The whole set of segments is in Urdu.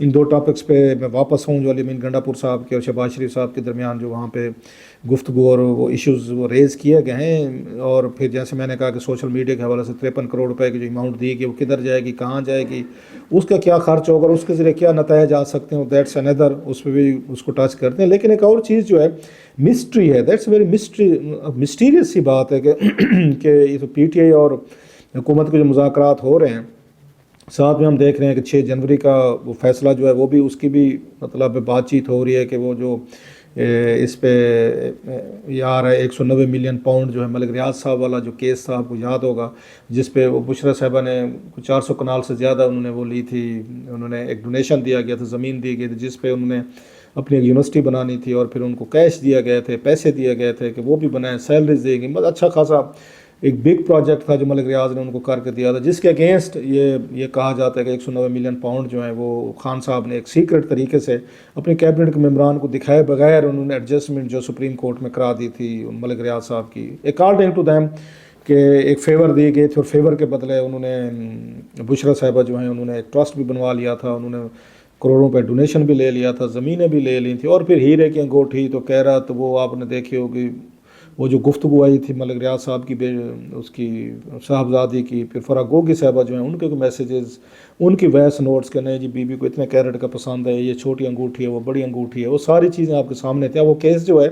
ان دو ٹاپکس پہ میں واپس ہوں جو علی امین گنڈا پور صاحب کے اور شہباز شریف صاحب کے درمیان جو وہاں پہ گفتگو اور وہ ایشوز وہ ریز کیے گئے ہیں، اور پھر جیسے میں نے کہا کہ سوشل میڈیا کے حوالے سے 53 کروڑ روپے کی جو اماؤنٹ دی گئی وہ کدھر جائے گی، کہاں جائے گی، اس کا کیا خرچ ہوگا اور اس کے ذریعے کیا نتائج آ سکتے ہیں، دیٹس اندر، اس پہ بھی اس کو ٹچ کرتے ہیں۔ لیکن ایک اور چیز جو ہے مسٹری ہے، دیٹس ویری مسٹیریس سی بات ہے کہ پی ٹی آئی اور حکومت کے جو مذاکرات ہو رہے ہیں، ساتھ میں ہم دیکھ رہے ہیں کہ 6 جنوری کا وہ فیصلہ جو ہے وہ بھی اس کی بھی مطلب بات چیت ہو رہی ہے کہ وہ جو اس پہ یہ آ رہا ہے 190 ملین پاؤنڈ جو ہے ملک ریاض صاحب والا جو کیس تھا، آپ کو یاد ہوگا، جس پہ وہ بشرا صاحبہ نے 400 کنال سے زیادہ انہوں نے وہ لی تھی، انہوں نے ایک ڈونیشن دیا گیا تھا، زمین دی گئی تھی جس پہ انہوں نے اپنی ایک یونیورسٹی بنانی تھی، اور پھر ان کو کیش دیا گئے تھے، پیسے دیے گئے تھے کہ وہ بھی بنائیں، سیلریز دی گئی، بس اچھا خاصا ایک بگ پروجیکٹ تھا جو ملک ریاض نے ان کو کر کے دیا تھا، جس کے اگینسٹ یہ کہا جاتا ہے کہ 190 ملین پاؤنڈ جو ہیں وہ خان صاحب نے ایک سیکرٹ طریقے سے اپنے کیبنٹ کے ممبران کو دکھائے بغیر انہوں نے ایڈجسٹمنٹ جو سپریم کورٹ میں کرا دی تھی ملک ریاض صاحب کی، اکارڈنگ ٹو دیم کہ ایک فیور دی گئی تھی، اور فیور کے بدلے انہوں نے بشرا صاحبہ جو ہیں انہوں نے ایک ٹرسٹ بھی بنوا لیا تھا، انہوں نے کروڑوں پہ ڈونیشن بھی لے لیا تھا، زمینیں بھی لے لی تھیں، اور پھر ہیرے کی انگوٹھی تو کہہ رہا، تو وہ آپ نے دیکھی ہوگی وہ جو گفتگو آئی تھی ملک ریاض صاحب کی اس کی صاحبزادی کی، پھر فرح گوگی صاحبہ جو ہیں ان کے میسیجز، ان کی وائس نوٹس کہ نہیں جی بی کو اتنے کیرٹ کا پسند ہے، یہ چھوٹی انگوٹھی ہے، وہ بڑی انگوٹھی ہے، وہ ساری چیزیں آپ کے سامنے تھیں۔ وہ کیس جو ہے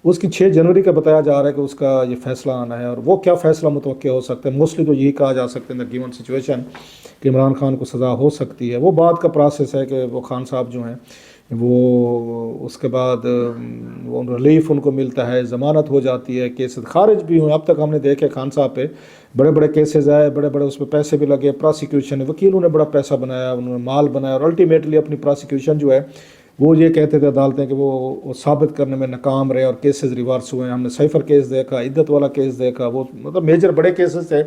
اس کی 6 جنوری کا بتایا جا رہا ہے کہ اس کا یہ فیصلہ آنا ہے، اور وہ کیا فیصلہ متوقع ہو سکتا ہے، موسٹلی تو یہی کہا جا سکتا ہے ان گیون سچویشن کہ عمران خان کو سزا ہو سکتی ہے۔ وہ بعد کا پروسیس ہے کہ وہ خان صاحب جو ہیں وہ اس کے بعد وہ ریلیف ان کو ملتا ہے، ضمانت ہو جاتی ہے، کیسز خارج بھی ہوئے۔ اب تک ہم نے دیکھے خان صاحب پہ بڑے بڑے کیسز آئے، بڑے بڑے اس پہ پیسے بھی لگے، پراسیکیوشن وکیلوں نے بڑا پیسہ بنایا، انہوں نے مال بنایا، اور الٹیمیٹلی اپنی پراسیکیوشن جو ہے وہ یہ کہتے تھے عدالتیں کہ وہ ثابت کرنے میں ناکام رہے، اور کیسز ریورس ہوئے۔ ہم نے سائفر کیس دیکھا، عدت والا کیس دیکھا، وہ مطلب میجر بڑے کیسز تھے،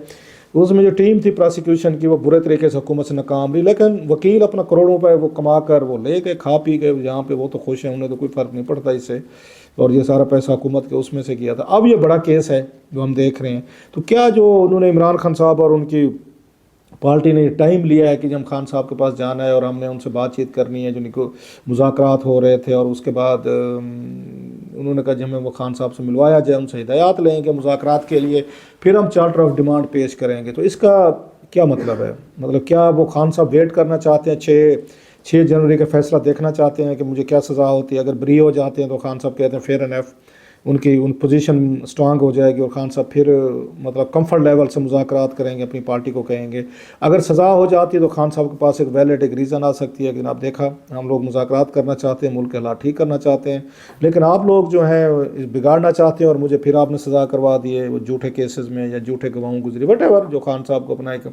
اس میں جو ٹیم تھی پراسیکیوشن کی وہ برے طریقے سے حکومت سے ناکام رہی، لیکن وکیل اپنا کروڑوں روپے وہ کما کر وہ لے گئے، کھا پی گئے، جہاں پہ وہ تو خوش ہیں، انہیں تو کوئی فرق نہیں پڑتا اس سے، اور یہ سارا پیسہ حکومت کے اس میں سے کیا تھا۔ اب یہ بڑا کیس ہے جو ہم دیکھ رہے ہیں، تو کیا جو انہوں نے عمران خان صاحب اور ان کی پارٹی نے ٹائم لیا ہے کہ جب خان صاحب کے پاس جانا ہے اور ہم نے ان سے بات چیت کرنی ہے، جو مذاکرات ہو رہے تھے، اور اس کے بعد انہوں نے کہا جب ہمیں وہ خان صاحب سے ملوایا جائے، ان سے ہدایات لیں گے مذاکرات کے لیے، پھر ہم چارٹر آف ڈیمانڈ پیش کریں گے۔ تو اس کا کیا مطلب ہے؟ مطلب کیا وہ خان صاحب ویٹ کرنا چاہتے ہیں، 6 جنوری کا فیصلہ دیکھنا چاہتے ہیں کہ مجھے کیا سزا ہوتی ہے؟ اگر بری ہو جاتے ہیں تو خان صاحب کہتے ہیں فیئر اینڈ ایف، ان پوزیشن اسٹرانگ ہو جائے گی، اور خان صاحب پھر مطلب کمفرٹ لیول سے مذاکرات کریں گے، اپنی پارٹی کو کہیں گے۔ اگر سزا ہو جاتی ہے تو خان صاحب کے پاس ایک ویلڈ ایک ریزن آ سکتی ہے کہ جناب دیکھا ہم لوگ مذاکرات کرنا چاہتے ہیں، ملک کے حالات ٹھیک کرنا چاہتے ہیں، لیکن آپ لوگ جو ہیں بگاڑنا چاہتے ہیں، اور مجھے پھر آپ نے سزا کروا دی ہے وہ جھوٹے کیسز میں یا جھوٹے گواہوں گزری وٹ ایور، جو خان صاحب کو اپنا ایک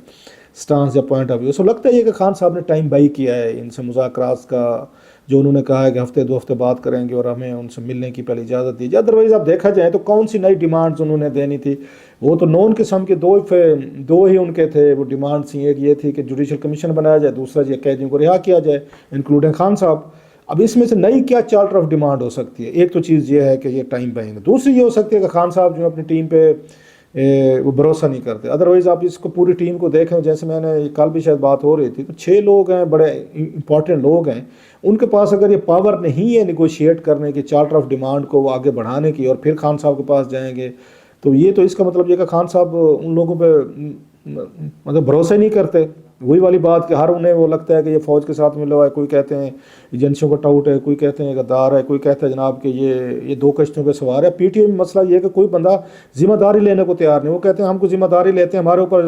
سٹانس یا پوائنٹ آف ویو، سو لگتا ہے یہ کہ خان صاحب نے ٹائم بائی کیا ہے ان سے مذاکرات کا، جو انہوں نے کہا ہے کہ ہفتے 2 ہفتے بات کریں گے اور ہمیں ان سے ملنے کی پہلے اجازت دی جائے۔ ادروائز آپ دیکھا جائے تو کون سی نئی ڈیمانڈز انہوں نے دینی تھی؟ وہ تو نون قسم کے دو ہی ان کے تھے وہ ڈیمانڈ تھیں، ایک یہ تھی کہ جوڈیشل کمیشن بنایا جائے، دوسرا یہ قیدیوں کو رہا کیا جائے انکلوڈنگ خان صاحب۔ اب اس میں سے نئی کیا چارٹر آف ڈیمانڈ ہو سکتی ہے؟ ایک تو چیز یہ ہے کہ یہ ٹائم بائنگ، دوسری یہ ہو سکتی ہے کہ خان صاحب جو اپنی ٹیم پہ وہ بھروسہ نہیں کرتے۔ ادروائز آپ اس کو پوری ٹیم کو دیکھیں، جیسے میں نے کل بھی شاید بات ہو رہی تھی، تو 6 لوگ ہیں، بڑے امپورٹنٹ لوگ ہیں، ان کے پاس اگر یہ پاور نہیں ہے نیگوشیٹ کرنے کی، چارٹر آف ڈیمانڈ کو وہ آگے بڑھانے کی، اور پھر خان صاحب کے پاس جائیں گے، تو یہ تو اس کا مطلب یہ کہ خان صاحب ان لوگوں پہ مطلب بھروسہ نہیں کرتے۔ وہی والی بات کہ ہر انہیں وہ لگتا ہے کہ یہ فوج کے ساتھ ملا ہوا ہے، کوئی کہتے ہیں ایجنسیوں کا ٹاؤٹ ہے، کوئی کہتے ہیں غدار ہے، کوئی کہتا ہے جناب کہ یہ 2 کشتیوں پہ سوار ہے۔ پی ٹی آئی میں مسئلہ یہ ہے کہ کوئی بندہ ذمہ داری لینے کو تیار نہیں، وہ کہتے ہیں ہم کو ذمہ داری لیتے ہیں، ہمارے اوپر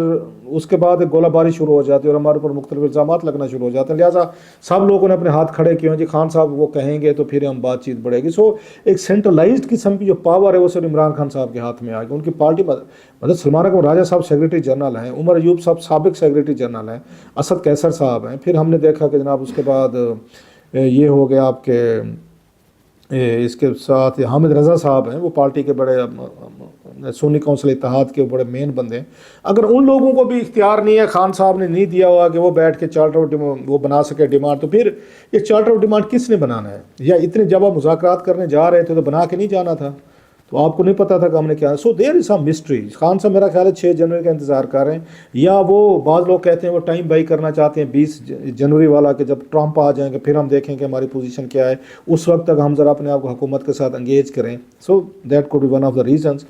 اس کے بعد گولہ باری شروع ہو جاتی ہے اور ہمارے اوپر مختلف الزامات لگنا شروع ہو جاتے ہیں، لہٰذا سب لوگوں نے اپنے ہاتھ کھڑے کیے ہیں جی خان صاحب وہ کہیں گے تو پھر ہم بات چیت بڑھے گی۔ سو ایک سینٹرلائزڈ قسم کی جو پاور ہے وہ صرف عمران خان صاحب کے ہاتھ میں آ گئی۔ ان کی پارٹی مطلب سلمان اکرم راجہ صاحب سیکریٹری جنرل ہیں، عمر ایوب صاحب سابق سیکریٹری جنرل ہیں، اسد کیسر صاحب ہیں، پھر ہم نے دیکھا کہ جناب اس کے بعد یہ ہو گیا آپ کے اس کے ساتھ حامد رضا صاحب ہیں، وہ پارٹی کے بڑے سونی کونسل اتحاد کے بڑے مین بندے ہیں۔ اگر ان لوگوں کو بھی اختیار نہیں ہے، خان صاحب نے نہیں دیا ہوا کہ وہ بیٹھ کے چارٹر آف وہ بنا سکے ڈیمانڈ، تو پھر یہ چارٹر آف ڈیمانڈ کس نے بنانا ہے؟ یا اتنے جب آپ مذاکرات کرنے جا رہے تھے تو بنا کے نہیں جانا تھا؟ تو آپ کو نہیں پتا تھا کہ ہم نے کیا. سو دیر از سم مسٹری. خان صاحب میرا خیال ہے 6 جنوری کا انتظار کر رہے ہیں, یا وہ بعض لوگ کہتے ہیں وہ ٹائم بائی کرنا چاہتے ہیں 20 جنوری والا, کہ جب ٹرمپ آ جائیں گے پھر ہم دیکھیں کہ ہماری پوزیشن کیا ہے, اس وقت تک ہم ذرا اپنے آپ کو حکومت کے ساتھ انگیج کریں. So that could be one of the reasons.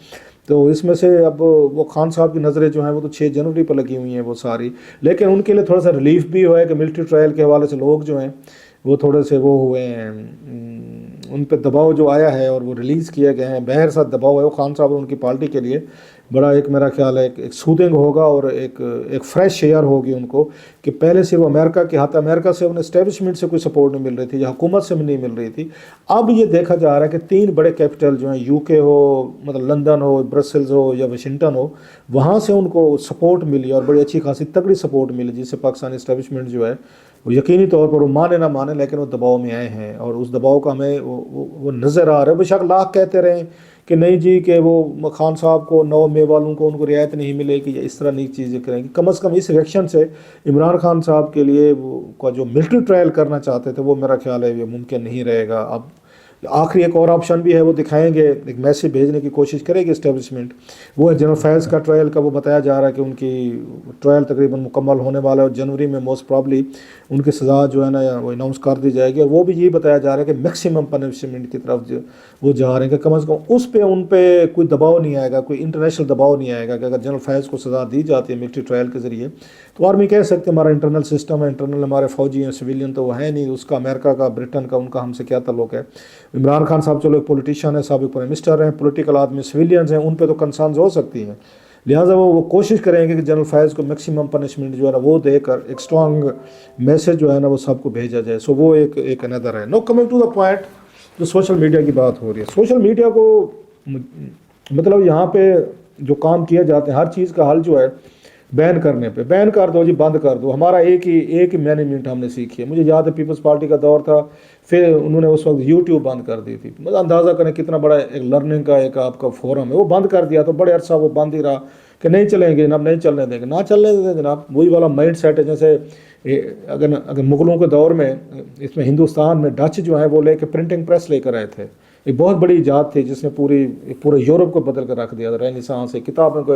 تو اس میں سے اب وہ خان صاحب کی نظریں جو ہیں وہ تو 6 جنوری پہ لگی ہوئی ہیں وہ ساری, لیکن ان کے لیے تھوڑا سا ریلیف بھی ہوا ہے کہ ملٹری ٹرائل کے حوالے سے لوگ جو ہیں وہ تھوڑے سے وہ ہوئے ہیں, ان پہ دباؤ جو آیا ہے اور وہ ریلیز کیے گئے ہیں, بہر ساتھ دباؤ ہے وہ خان صاحب اور ان کی پارٹی کے لیے بڑا ایک میرا خیال ہے ایک سودنگ ہوگا, اور ایک فریش ایئر ہوگی ان کو, کہ پہلے صرف امریکہ کے ہاتھ, امریکہ سے انہیں اسٹیبلشمنٹ سے کوئی سپورٹ نہیں مل رہی تھی یا حکومت سے بھی نہیں مل رہی تھی. اب یہ دیکھا جا رہا ہے کہ 3 بڑے کیپٹل جو ہیں, یو کے ہو, مطلب لندن ہو, برسلز ہو یا واشنگٹن ہو, وہاں سے ان کو سپورٹ ملی اور بڑی اچھی خاصی تگڑی سپورٹ ملی, جس سے پاکستانی اسٹیبلشمنٹ جو ہے وہ یقینی طور پر وہ مانے نہ مانے لیکن وہ دباؤ میں آئے ہیں, اور اس دباؤ کا ہمیں وہ نظر آ رہا ہے. بے شک لاکھ کہتے رہیں کہ نہیں جی کہ وہ خان صاحب کو 9 مئی والوں کو ان کو رعایت نہیں ملے گی یا اس طرح نہیں چیزیں کریں گی. کم از کم اس ریئیکشن سے عمران خان صاحب کے لیے وہ کا جو ملٹری ٹرائل کرنا چاہتے تھے وہ میرا خیال ہے یہ ممکن نہیں رہے گا. اب آخری ایک اور آپشن بھی ہے, وہ دکھائیں گے, ایک میسیج بھیجنے کی کوشش کرے گی اسٹیبلشمنٹ, وہ ہے جنرل فیض کا ٹرائل کا. وہ بتایا جا رہا ہے کہ ان کی ٹرائل تقریباً مکمل ہونے والا ہے اور جنوری میں موسٹ پرابلی ان کی سزا جو ہے نا وہ اناؤنس کر دی جائے گی. اور وہ بھی یہ بتایا جا رہا ہے کہ میکسیمم پنشمنٹ کی طرف وہ جا رہے ہیں, کہ کم از کم اس پہ ان پہ کوئی دباؤ نہیں آئے گا, کوئی انٹرنیشنل دباؤ نہیں آئے گا, کہ اگر جنرل فیض کو سزا دی جاتی ہے ملٹری ٹرائل کے ذریعے تو آرمی کہہ سکتے ہیں ہمارا انٹرنل سسٹم ہے, انٹرنل ہمارے فوجی ہیں, سویلین تو وہ ہے نہیں, اس کا امریکہ کا, برٹن کا, ان کا ہم سے کیا تعلق ہے. عمران خان صاحب چلو ایک پولیٹیشین ہے, سابق پرائم منسٹر ہیں, پولیٹیکل آدمی, سویلینز ہیں, ان پہ تو کنسرنز ہو سکتی ہیں, لہٰذا وہ کوشش کریں گے کہ جنرل فیض کو میکسیمم پنشمنٹ جو ہے نا وہ دے کر ایک اسٹرانگ میسج جو ہے نا وہ سب کو بھیجا جائے. سو وہ ایک اندر ہے. نو کمنگ ٹو دا پوائنٹ, جو سوشل میڈیا کی بات ہو رہی ہے, سوشل میڈیا کو مطلب یہاں پہ جو کام کیے جاتے ہیں, ہر چیز کا حل جو ہے بین کرنے پہ, بین کر دو جی, بند کر دو. ہمارا ایک ہی مینجمنٹ ہم نے سیکھی ہے. مجھے یاد ہے پیپلز پارٹی کا دور تھا, پھر انہوں نے اس وقت یوٹیوب بند کر دی تھی. مطلب اندازہ کریں کتنا بڑا ایک لرننگ کا ایک آپ کا فورم ہے, وہ بند کر دیا. تو بڑے عرصہ وہ بند ہی رہا کہ نہیں چلیں گے جناب, نہیں چلنے دیں گے, نہ چلنے دیں جناب. وہی والا مائنڈ سیٹ ہے جیسے اگر مغلوں کے دور میں اس میں ہندوستان میں ڈچ جو ہے وہ لے کے پرنٹنگ پریس لے کر آئے تھے. ایک بہت بڑی ایجاد تھی جس نے پورے یورپ کو بدل کر رکھ دیا تھا. رینیسانس سے کتابوں کو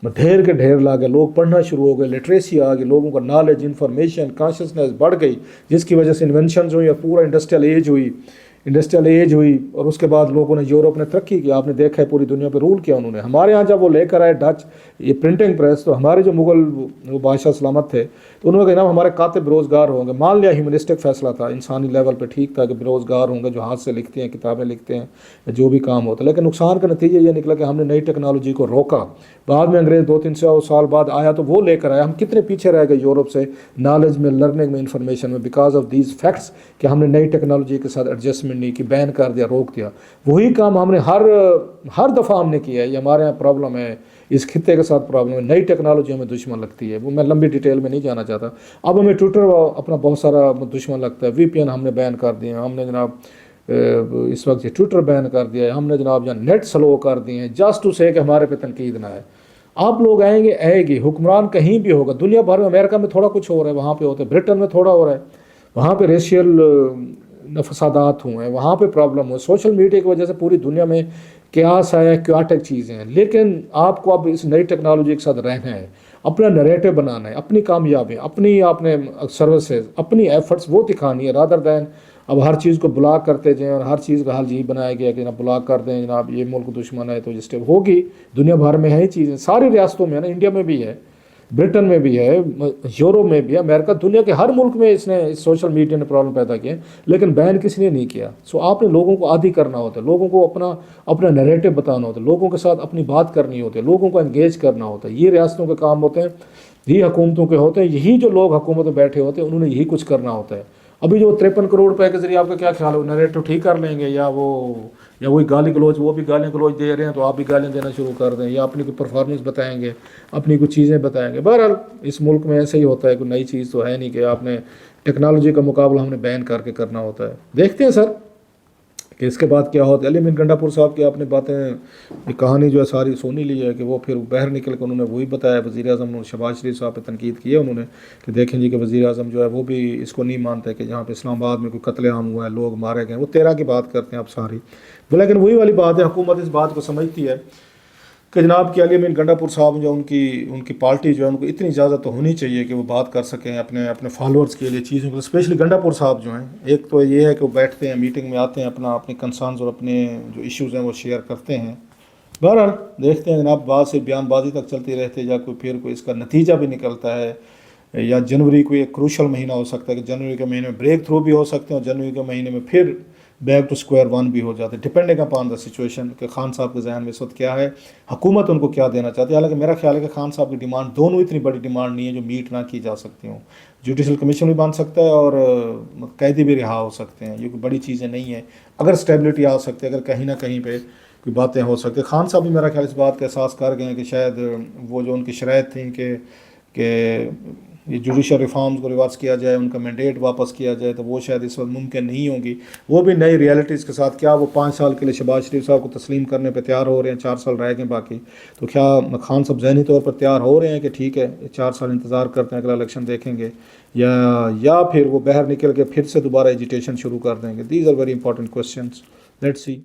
ڈھیر کے ڈھیر لا گئے, لوگ پڑھنا شروع ہو گئے, لٹریسی آ گئی, لوگوں کا نالج, انفارمیشن, کانشیسنیس بڑھ گئی, جس کی وجہ سے انوینشنز ہوئی, پورا انڈسٹریل ایج ہوئی. اور اس کے بعد لوگوں نے, یورپ نے ترقی کی. آپ نے دیکھا ہے پوری دنیا پہ رول کیا انہوں نے. ہمارے ہاں جب وہ لے کر آئے ڈچ یہ پرنٹنگ پریس, تو ہمارے جو مغل وہ بادشاہ سلامت تھے تو انہوں نے کہا ہمارے کاتب بے روزگار ہوں گے. مان لیا ہیومنسٹک فیصلہ تھا, انسانی لیول پہ ٹھیک تھا کہ بے روزگار ہوں گے جو ہاتھ سے لکھتے ہیں, کتابیں لکھتے ہیں, جو بھی کام ہوتا ہے. لیکن نقصان کا نتیجہ یہ نکلا کہ ہم نے نئی ٹیکنالوجی کو روکا. بعد میں انگریز 200-300 سال بعد آیا تو وہ لے کر آیا. ہم کتنے پیچھے رہ گئے یورپ سے, نالج میں, لرننگ میں, انفارمیشن میں, بیکاز آف دیز فیکٹس, کہ ہم نے نئی ٹیکنالوجی کے ساتھ ایڈجسٹمنٹ نہیں کی, بین کر دیا, روک دیا. وہی کام ہم نے ہر دفعہ ہم نے کیا ہے. یہ ہمارے یہاں پرابلم ہے, اس خطے کے ساتھ پرابلم ہے. نئی ٹیکنالوجی ہمیں دشمن لگتی ہے. وہ میں لمبی ڈیٹیل میں نہیں جانا چاہتا. اب ہمیں ٹویٹر اپنا بہت سارا دشمن لگتا ہے. وی پی این ہم نے بین کر دیے, ہم نے جناب اس وقت یہ ٹویٹر بین کر دیا ہے, ہم نے جناب جہاں نیٹ سلو کر دیے ہیں, جسٹ ٹو سے کہ ہمارے پہ تنقید نہ ہے. آپ لوگ آئے گی, حکمران کہیں بھی ہوگا دنیا بھر میں. امریکہ میں تھوڑا کچھ ہو رہا ہے, وہاں پہ ہوتا ہے. برٹن میں تھوڑا ہو رہا ہے, وہاں پہ ریشیل فسادات ہوئے ہیں, وہاں پہ پرابلم ہو. سوشل میڈیا کی وجہ سے پوری دنیا میں قیاس ہے, کیوٹک چیزیں ہیں. لیکن آپ کو اب اس نئی ٹیکنالوجی کے ساتھ رہنا ہے, اپنا نریٹو بنانا ہے, اپنی کامیابی, اپنی آپ نے سروسز, اپنی ایفرٹس وہ دکھانی ہے, رادر دین اب ہر چیز کو بلاک کرتے جائیں. اور ہر چیز کا حل یہی بنایا گیا کہ جناب بلاک کر دیں, جناب یہ ملک دشمن ہے تو یہ اسٹیپ ہوگی. دنیا بھر میں ہے یہ چیزیں, ساری ریاستوں میں ہے نا, انڈیا میں بھی ہے, برٹن میں بھی ہے, یورپ میں بھی ہے, امریکہ, دنیا کے ہر ملک میں اس سوشل میڈیا نے پرابلم پیدا کیا, لیکن بین کسی نے نہیں کیا. سو آپ نے لوگوں کو عادی کرنا ہوتا ہے, لوگوں کو اپنا نیریٹو بتانا ہوتا ہے, لوگوں کے ساتھ اپنی بات کرنی ہوتی ہے, لوگوں کو انگیج کرنا ہوتا ہے. یہ ریاستوں کے کام ہوتے ہیں, یہ حکومتوں کے ہوتے ہیں, یہی جو لوگ حکومت میں بیٹھے ہوتے ہیں انہوں نے یہی کچھ کرنا ہوتا ہے. ابھی جو 53 کروڑ روپے کے ذریعے آپ کا کیا خیال ہے, نیریٹو ٹھیک کر لیں گے, یا وہی گالی گلوچ, وہ بھی گالیاں گلوچ دے رہے ہیں تو آپ بھی گالیاں دینا شروع کر دیں, یا اپنی کوئی پرفارمنس بتائیں گے, اپنی کچھ چیزیں بتائیں گے. بہرحال اس ملک میں ایسے ہی ہوتا ہے, کوئی نئی چیز تو ہے نہیں کہ آپ نے ٹیکنالوجی کا مقابلہ ہم نے بین کر کے کرنا ہوتا ہے. دیکھتے ہیں سر کہ اس کے بعد کیا ہوتا ہے۔ علی امین گنڈا پور صاحب کی آپ نے باتیں، یہ کہانی جو ہے ساری سونی لی ہے کہ وہ پھر باہر نکل کے انہوں نے وہی بتایا، وزیر اعظم نے شہباز شریف صاحب پہ تنقید کی ہے انہوں نے کہ دیکھیں جی کہ وزیر اعظم جو ہے وہ بھی اس کو نہیں مانتا ہے کہ جہاں پہ اسلام آباد میں کوئی قتل عام ہوا ہے، لوگ مارے گئے، وہ 13 کی بات کرتے ہیں آپ ساری، لیکن وہی والی بات ہے، حکومت اس بات کو سمجھتی ہے کہ جناب کہ علی امین گنڈا پور صاحب جو ان کی پارٹی جو ہے ان کو اتنی اجازت تو ہونی چاہیے کہ وہ بات کر سکیں اپنے فالوورز کے لیے چیزوں کو، اسپیشلی گنڈا پور صاحب جو ہیں، ایک تو یہ ہے کہ وہ بیٹھتے ہیں میٹنگ میں آتے ہیں، اپنے کنسرنز اور اپنے جو ایشوز ہیں وہ شیئر کرتے ہیں، بہرحال دیکھتے ہیں جناب، بعد سے بیان بازی تک چلتی رہتی ہے، یا پھر کوئی اس کا نتیجہ بھی نکلتا ہے، یا جنوری کو ایک کروشل مہینہ ہو سکتا ہے کہ جنوری کے مہینے میں بریک تھرو بھی ہو سکتے ہیں، اور جنوری کے مہینے میں پھر بیک ٹو اسکوائر ون بھی ہو جاتے ہیں، ڈپینڈنگ اپان دا سچویشن کہ خان صاحب کے ذہن میں اس وقت کیا ہے، حکومت ان کو کیا دینا چاہتی ہے۔ حالانکہ میرا خیال ہے کہ خان صاحب کی ڈیمانڈ دونوں اتنی بڑی ڈیمانڈ نہیں ہے جو میٹ نہ کی جا سکتی ہوں، جوڈیشل کمیشن بھی بن سکتا ہے اور قیدی بھی رہا ہو سکتے ہیں، یہ کوئی بڑی چیزیں نہیں ہیں، اگر اسٹیبلٹی آ سکتی ہے، اگر کہیں نہ کہیں پہ کوئی باتیں ہو سکتی ہیں۔ خان صاحب بھی میرا خیال اس بات کا احساس کر گئے ہیں کہ شاید وہ جو ان کی شرائط تھیں کہ یہ جوڈیشل ریفارمز کو ریورس کیا جائے، ان کا مینڈیٹ واپس کیا جائے، تو وہ شاید اس وقت ممکن نہیں ہوگی، وہ بھی نئی ریئلٹیز کے ساتھ، کیا وہ 5 سال کے لیے شہباز شریف صاحب کو تسلیم کرنے پہ تیار ہو رہے ہیں، 4 سال رہ گئے باقی، تو کیا خان صاحب ذہنی طور پر تیار ہو رہے ہیں کہ ٹھیک ہے 4 سال انتظار کرتے ہیں، اگلا الیکشن دیکھیں گے، یا پھر وہ باہر نکل کے پھر سے دوبارہ ایجیٹیشن شروع کر دیں گے؟ These are very important questions, let's C.